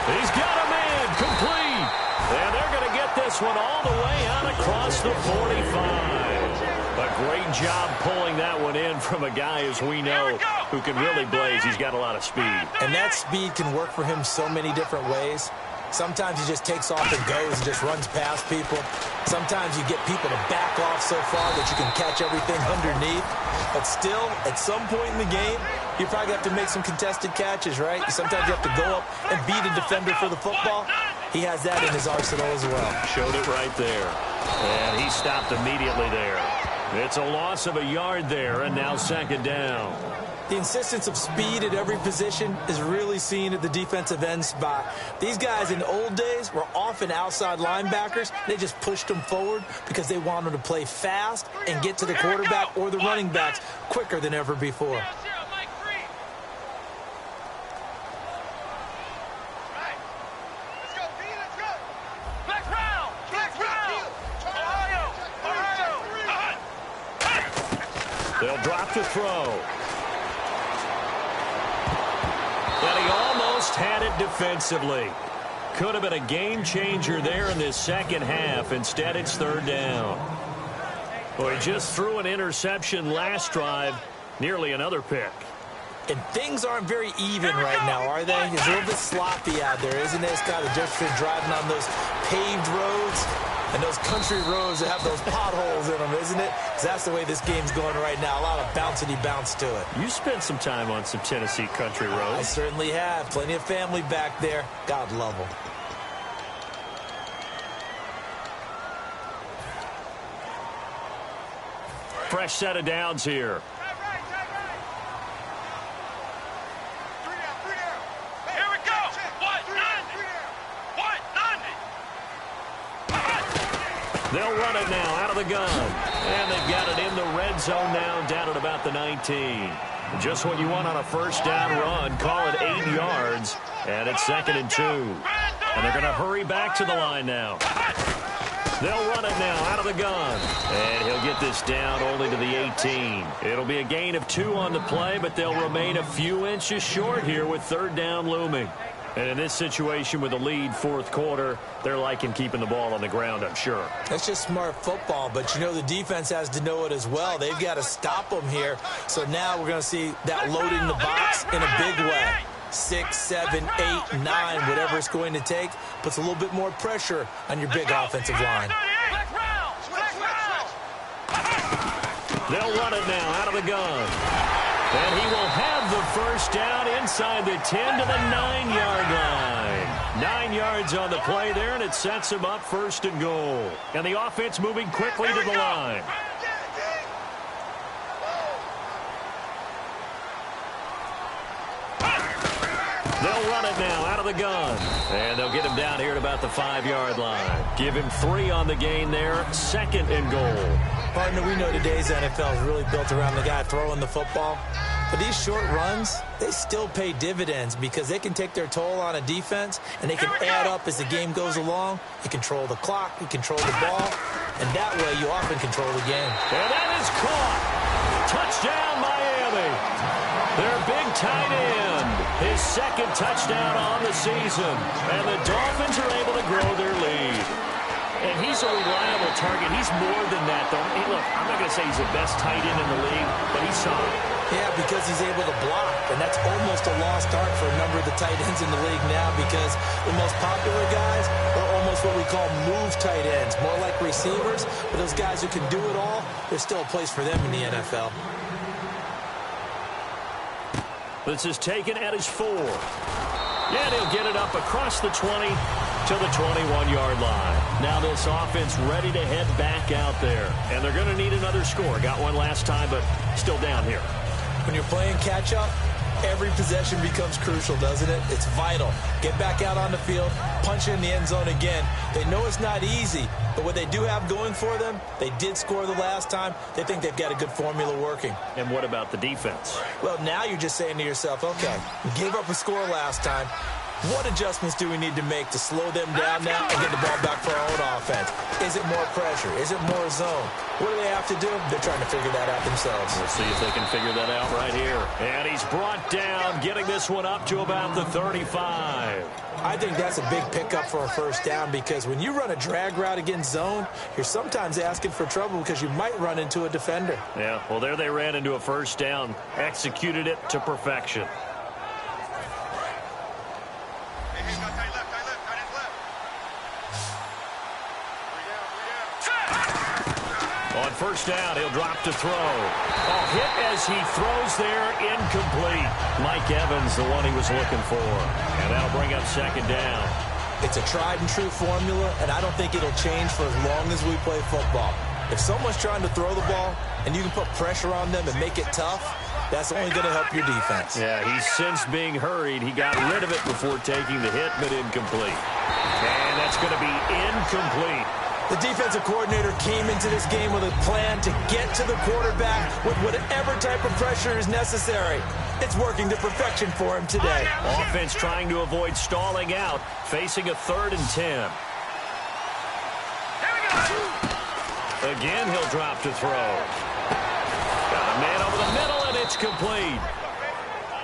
He's got a man complete. And they're going to get this one all the way out across the 45. A great job pulling that one in from a guy, as we know, who can really blaze. He's got a lot of speed. And that speed can work for him so many different ways. Sometimes he just takes off and goes and just runs past people. Sometimes you get people to back off so far that you can catch everything underneath. But still, at some point in the game, you probably have to make some contested catches, right? Sometimes you have to go up and beat a defender for the football. He has that in his arsenal as well. Showed it right there. And he stopped immediately there. It's a loss of a yard there, and now second down. The insistence of speed at every position is really seen at the defensive end spot. These guys in the old days were often outside linebackers. They just pushed them forward because they wanted to play fast and get to the quarterback or the running backs quicker than ever before. They'll drop the throw. And he almost had it defensively. Could have been a game changer there in this second half. Instead, it's third down. Well, he just threw an interception last drive. Nearly another pick. And things aren't very even right now, are they? It's a little bit sloppy out there, isn't it? Scott, just for driving on those paved roads and those country roads that have those potholes in them, isn't it? Because that's the way this game's going right now. A lot of bouncy bounce to it. You spent some time on some Tennessee country roads. I certainly have. Plenty of family back there. God love them. Fresh set of downs here. They'll run it now out of the gun. And they've got it in the red zone now, down at about the 19. Just what you want on a first down run. Call it 8 yards. And it's 2nd and 2. And they're going to hurry back to the line now. They'll run it now out of the gun. And he'll get this down only to the 18. It'll be a gain of 2 on the play, but they'll remain a few inches short here with third down looming. And in this situation with a lead fourth quarter, they're liking keeping the ball on the ground, I'm sure. That's just smart football, but you know the defense has to know it as well. They've got to stop them here. So now we're going to see that loading the box in a big way. 6, 7, 8, 9, whatever it's going to take, puts a little bit more pressure on your big offensive line. They'll run it now out of the gun. And he will have the first down inside the 10 to the 9-yard line. 9 yards on the play there, and it sets him up 1st and goal. And the offense moving quickly to the line. They'll run it now out of the gun. And they'll get him down here at about the 5-yard line. Give him 3 on the gain there, 2nd and goal. Partner, we know today's NFL is really built around the guy throwing the football. But these short runs, they still pay dividends because they can take their toll on a defense, and they can add up as the game goes along. You control the clock, you control the ball, and that way you often control the game. And that is caught. Touchdown, Miami. Their big tight end, his 2nd touchdown on the season. And the Dolphins are able to grow their lead. And he he's a reliable target. He's more than that, though. Hey, look, I'm not going to say he's the best tight end in the league, but he's solid. Yeah, because he's able to block, and that's almost a lost art for a number of the tight ends in the league now because the most popular guys are almost what we call move tight ends, more like receivers. But those guys who can do it all, there's still a place for them in the NFL. This is taken at his 4. And he'll get it up across the 20 to the 21-yard line. Now this offense ready to head back out there. And they're going to need another score. Got one last time, but still down here. When you're playing catch-up, every possession becomes crucial, doesn't it? It's vital. Get back out on the field, punch in the end zone again. They know it's not easy, but what they do have going for them, they did score the last time. They think they've got a good formula working. And what about the defense? Well, now you're just saying to yourself, okay, we gave up a score last time. What adjustments do we need to make to slow them down now and get the ball back for our own offense? Is it more pressure? Is it more zone? What do they have to do? They're trying to figure that out themselves. We'll see if they can figure that out right here. And he's brought down, getting this one up to about the 35. I think that's a big pickup for a first down because when you run a drag route against zone, you're sometimes asking for trouble because you might run into a defender. Yeah, well, there they ran into a first down, executed it to perfection. On first down, he'll drop to throw. Hit as he throws there, incomplete. Mike Evans, the one he was looking for. And that'll bring up second down. It's a tried and true formula, and I don't think it'll change for as long as we play football. If someone's trying to throw the ball and you can put pressure on them and make it tough, that's only going to help your defense. Yeah, he's since being hurried. He got rid of it before taking the hit, but incomplete. And that's going to be incomplete. The defensive coordinator came into this game with a plan to get to the quarterback with whatever type of pressure is necessary. It's working to perfection for him today. Offense trying to avoid stalling out, facing a 3rd and 10. Again, he'll drop to throw. Got a man over the middle, and it's complete.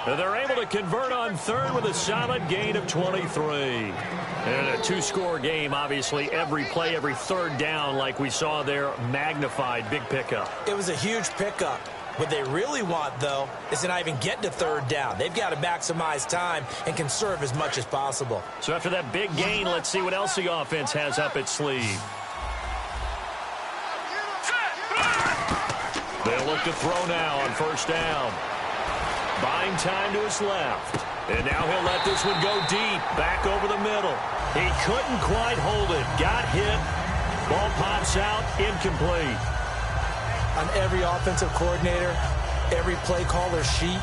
They're able to convert on 3rd with a solid gain of 23. And a 2-score game, obviously, every play, every 3rd down, like we saw there, magnified, big pickup. It was a huge pickup. What they really want, though, is to not even get to 3rd down. They've got to maximize time and conserve as much as possible. So after that big gain, let's see what else the offense has up its sleeve. They'll look to throw now on first down. Buying time to his left. And now he'll let this one go deep, back over the middle. He couldn't quite hold it. Got hit. Ball pops out, incomplete. On every offensive coordinator, every play caller sheet,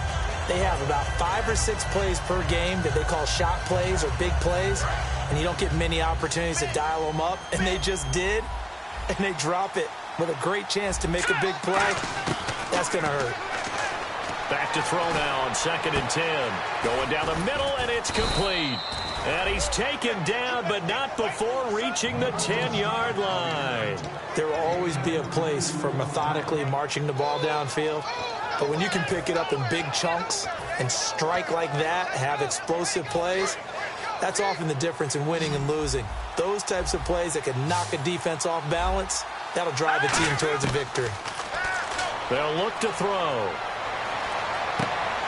they have about 5 or 6 plays per game that they call shot plays or big plays, and you don't get many opportunities to dial them up, and they just did, and they drop it with a great chance to make a big play. That's going to hurt. Back to throw now on 2nd and 10. Going down the middle, and it's complete. And he's taken down, but not before reaching the 10-yard line. There will always be a place for methodically marching the ball downfield. But when you can pick it up in big chunks and strike like that, have explosive plays, that's often the difference in winning and losing. Those types of plays that can knock a defense off balance, that'll drive a team towards a victory. They'll look to throw.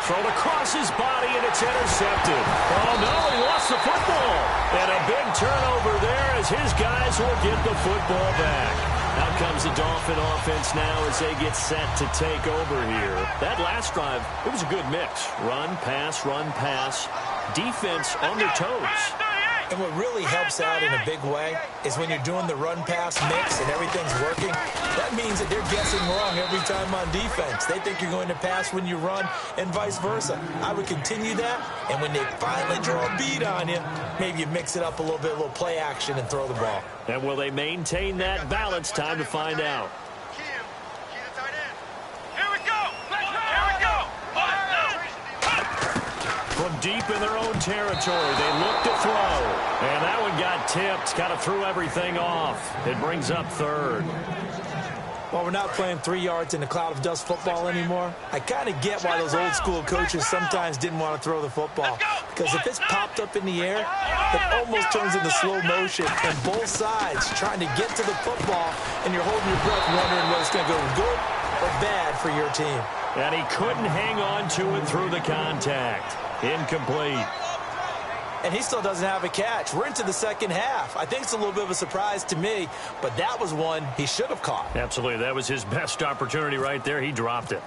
Thrown across his body, and it's intercepted. Oh, no, he lost the football. And a big turnover there as his guys will get the football back. Out comes the Dolphin offense now as they get set to take over here. That last drive, it was a good mix. Run, pass, defense on their toes. And what really helps out in a big way is when you're doing the run-pass mix and everything's working, that means that they're guessing wrong every time on defense. They think you're going to pass when you run and vice versa. I would continue that, and when they finally draw a beat on you, maybe you mix it up a little bit, a little play action, and throw the ball. And will they maintain that balance? Time to find out. From deep in their own territory, they look to throw. And that one got tipped, kind of threw everything off. It brings up 3rd. Well, we're not playing 3 yards in a cloud of dust football anymore. I kind of get why those old school coaches sometimes didn't want to throw the football. Because if it's popped up in the air, it almost turns into slow motion, and both sides trying to get to the football, and you're holding your breath wondering whether it's going to go good or bad for your team. And he couldn't hang on to it through the contact. Incomplete. And he still doesn't have a catch. We're into the second half. I think it's a little bit of a surprise to me, but that was one he should have caught. Absolutely. That was his best opportunity right there. He dropped it.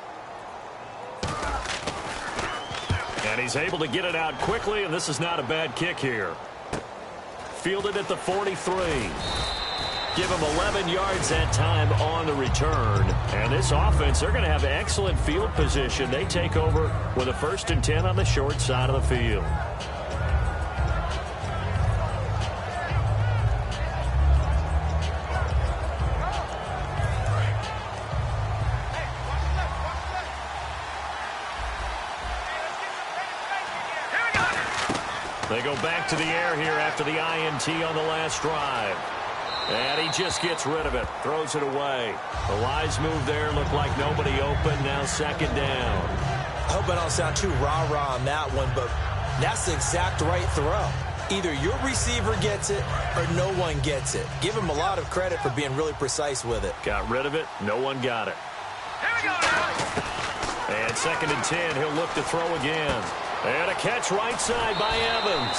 And he's able to get it out quickly, and this is not a bad kick here. Fielded at the 43. Give him 11 yards that time on the return. And this offense, they're going to have excellent field position. They take over with a 1st and 10 on the short side of the field. They go back to the air here after the INT on the last drive. And he just gets rid of it, throws it away. The wise move there, looked like nobody open, now 2nd down. I hope I don't sound too rah-rah on that one, but that's the exact right throw. Either your receiver gets it or no one gets it. Give him a lot of credit for being really precise with it. Got rid of it, no one got it. Here we go now. And 2nd and 10, he'll look to throw again. And a catch right side by Evans.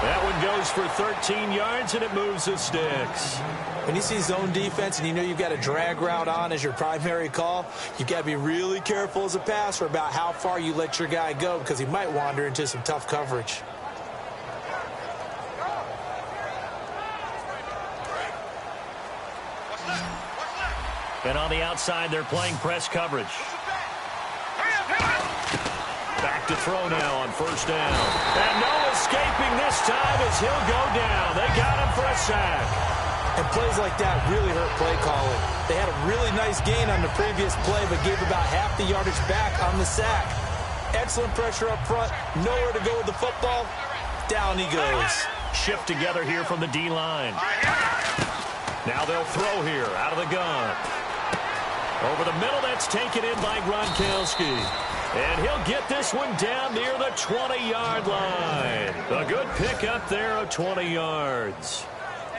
That one goes for 13 yards, and it moves the sticks. When you see zone defense and you know you've got a drag route on as your primary call, you've got to be really careful as a passer about how far you let your guy go because he might wander into some tough coverage. And on the outside, they're playing press coverage. Back to throw now on 1st down. And no escaping this time as he'll go down. They got him for a sack. And plays like that really hurt play calling. They had a really nice gain on the previous play, but gave about half the yardage back on the sack. Excellent pressure up front. Nowhere to go with the football. Down he goes. Shift together here from the D-line. Now they'll throw here out of the gun. Over the middle, that's taken in by Gronkowski. And he'll get this one down near the 20-yard line. A good pick up there of 20 yards.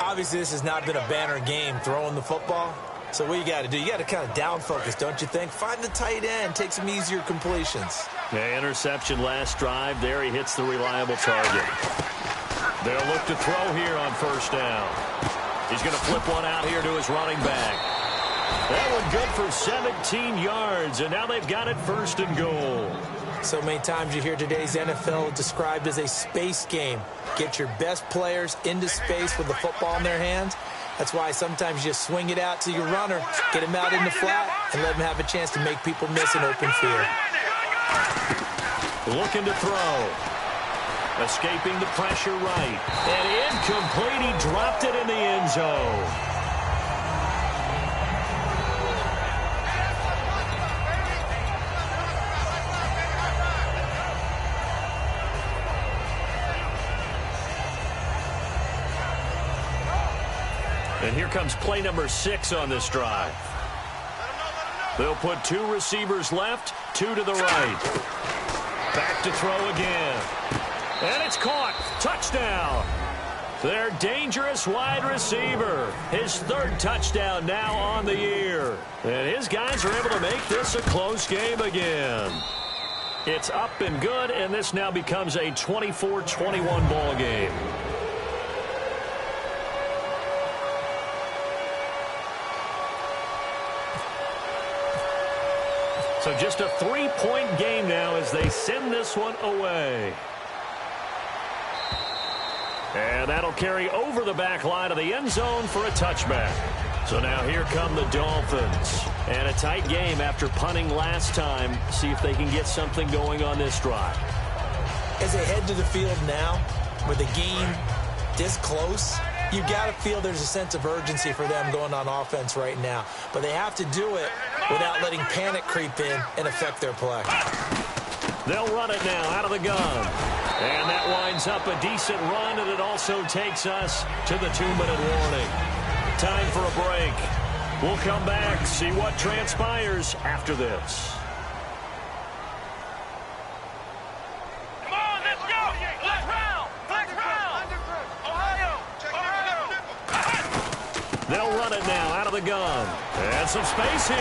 Obviously, this has not been a banner game throwing the football. So what you got to do, you got to kind of down focus, don't you think? Find the tight end, take some easier completions. The interception last drive. There he hits the reliable target. They'll look to throw here on 1st down. He's going to flip one out here to his running back. That one good for 17 yards, and now they've got it 1st and goal. So many times you hear today's NFL described as a space game. Get your best players into space with the football in their hands. That's why sometimes you just swing it out to your runner, get him out in the flat, and let him have a chance to make people miss an open field. Looking to throw. Escaping the pressure right. And incomplete. He dropped it in the end zone. And here comes play number 6 on this drive. They'll put 2 receivers left, 2 to the right. Back to throw again. And it's caught. Touchdown. Their dangerous wide receiver. His 3rd touchdown now on the year. And his guys are able to make this a close game again. It's up and good, and this now becomes a 24-21 ball game. So just a 3-point game now as they send this one away. And that'll carry over the back line of the end zone for a touchback. So now here come the Dolphins. And a tight game after punting last time. See if they can get something going on this drive. As they head to the field now, with the game this close, you've got to feel there's a sense of urgency for them going on offense right now. But they have to do it without letting panic creep in and affect their play. They'll run it now out of the gun. And that winds up a decent run, and it also takes us to the 2-minute warning. Time for a break. We'll come back, see what transpires after this. Come on, let's go. They'll run it now out of the gun. And some space here.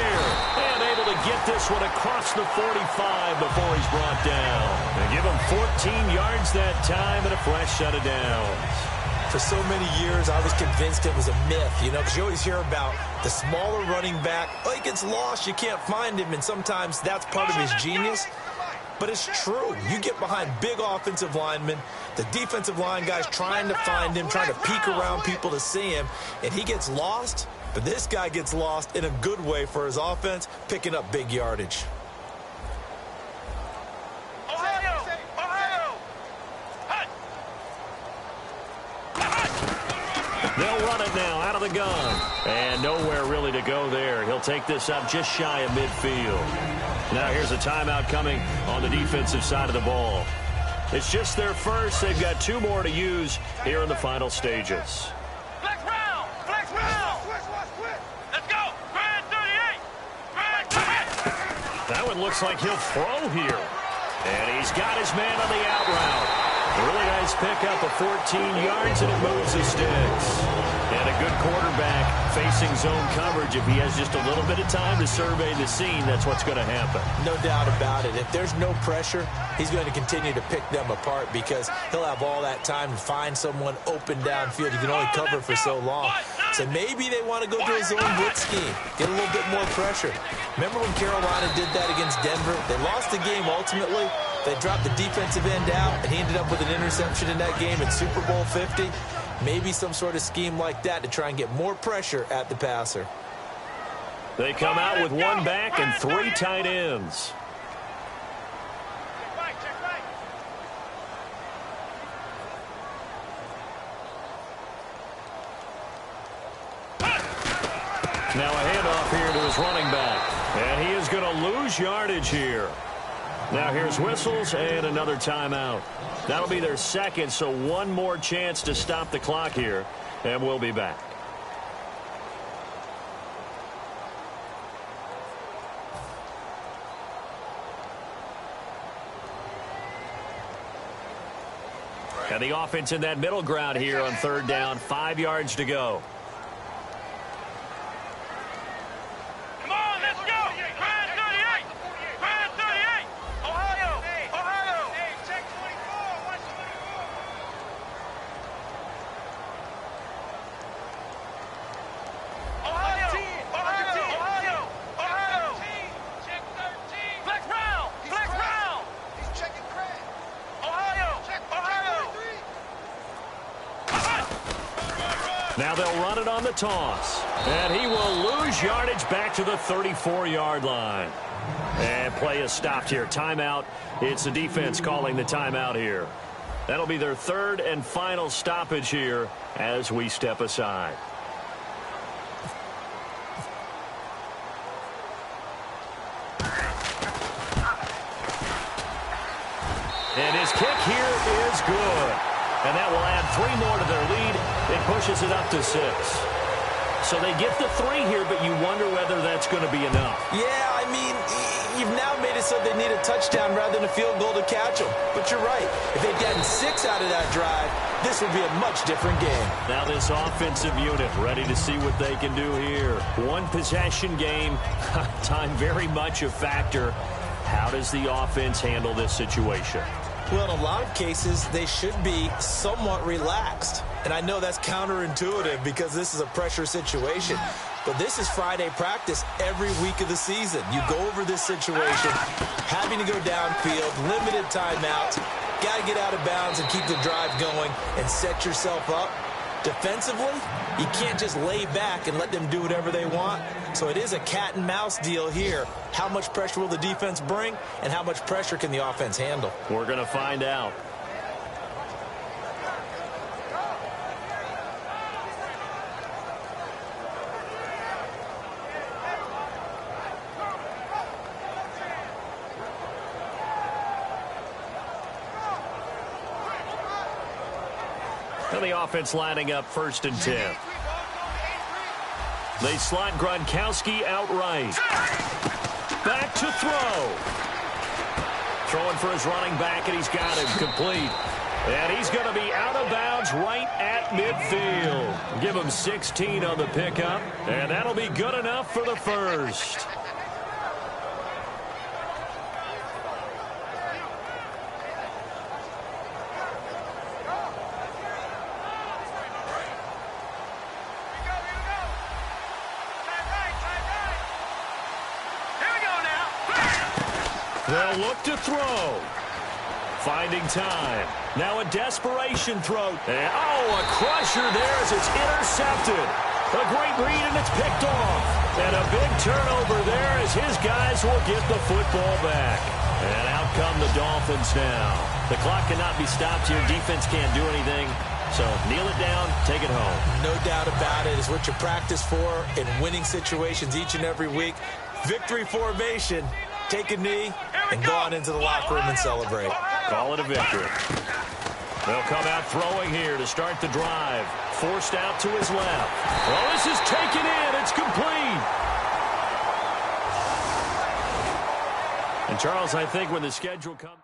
And able to get this one across the 45 before he's brought down. They give him 14 yards that time and a fresh set of downs. For so many years, I was convinced it was a myth, because you always hear about the smaller running back. Oh, he gets lost, you can't find him, and sometimes that's part of his genius. But it's true. You get behind big offensive linemen, the defensive line guys trying to find him, trying to peek around people to see him, and he gets lost. But this guy gets lost in a good way for his offense, picking up big yardage. They'll run it now out of the gun. And nowhere really to go there. He'll take this up just shy of midfield. Now here's a timeout coming on the defensive side of the ball. It's just their first. They've got 2 more to use here in the final stages. Flex round! Flex round! Let's go! Grand 38! Grand 38! That one looks like he'll throw here. And he's got his man on the out route. A really nice pickup of 14 yards, and it moves the sticks. And a good quarterback facing zone coverage. If he has just a little bit of time to survey the scene, that's what's going to happen. No doubt about it. If there's no pressure, he's going to continue to pick them apart because he'll have all that time to find someone open downfield. You can only cover for so long. So maybe they want to go to a zone blitz scheme, get a little bit more pressure. Remember when Carolina did that against Denver? They lost the game ultimately. They dropped the defensive end out, and he ended up with an interception in that game at Super Bowl 50. Maybe some sort of scheme like that to try and get more pressure at the passer. They come out with 1 back and 3 tight ends. Now a handoff here to his running back. And he is going to lose yardage here. Now here's whistles and another timeout. That'll be their second, so 1 more chance to stop the clock here. And we'll be back. And the offense in that middle ground here on 3rd down. 5 yards to go. Now they'll run it on the toss. And he will lose yardage back to the 34-yard line. And play is stopped here. Timeout. It's the defense calling the timeout here. That'll be their 3rd and final stoppage here as we step aside. And his kick here is good. And that will add 3 more to their lead. It pushes it up to 6. So they get the 3 here, but you wonder whether that's going to be enough. Yeah, I mean, you've now made it so they need a touchdown rather than a field goal to catch them. But you're right. If they'd gotten 6 out of that drive, this would be a much different game. Now this offensive unit ready to see what they can do here. 1 possession game. Time very much a factor. How does the offense handle this situation? Well, in a lot of cases, they should be somewhat relaxed. And I know that's counterintuitive because this is a pressure situation. But this is Friday practice every week of the season. You go over this situation, having to go downfield, limited timeouts, got to get out of bounds and keep the drive going and set yourself up. Defensively, you can't just lay back and let them do whatever they want. So it is a cat and mouse deal here. How much pressure will the defense bring, and how much pressure can the offense handle? We're going to find out. And the offense lining up 1st and 10. They slot Gronkowski outright. Back to throw. Throwing for his running back, and he's got him complete. And he's going to be out of bounds right at midfield. Give him 16 on the pickup, and that'll be good enough for the first. They'll look to throw. Finding time. Now a desperation throw. And, a crusher there as it's intercepted. A great read, and it's picked off. And a big turnover there as his guys will get the football back. And out come the Dolphins now. The clock cannot be stopped here. Defense can't do anything. So kneel it down, take it home. No doubt about it. It's what you practice for in winning situations each and every week. Victory formation. Take a knee and go on into the locker room and celebrate. Call it a victory. They'll come out throwing here to start the drive. Forced out to his left. Well, this is taken in. It's complete. And, Charles, I think when the schedule comes...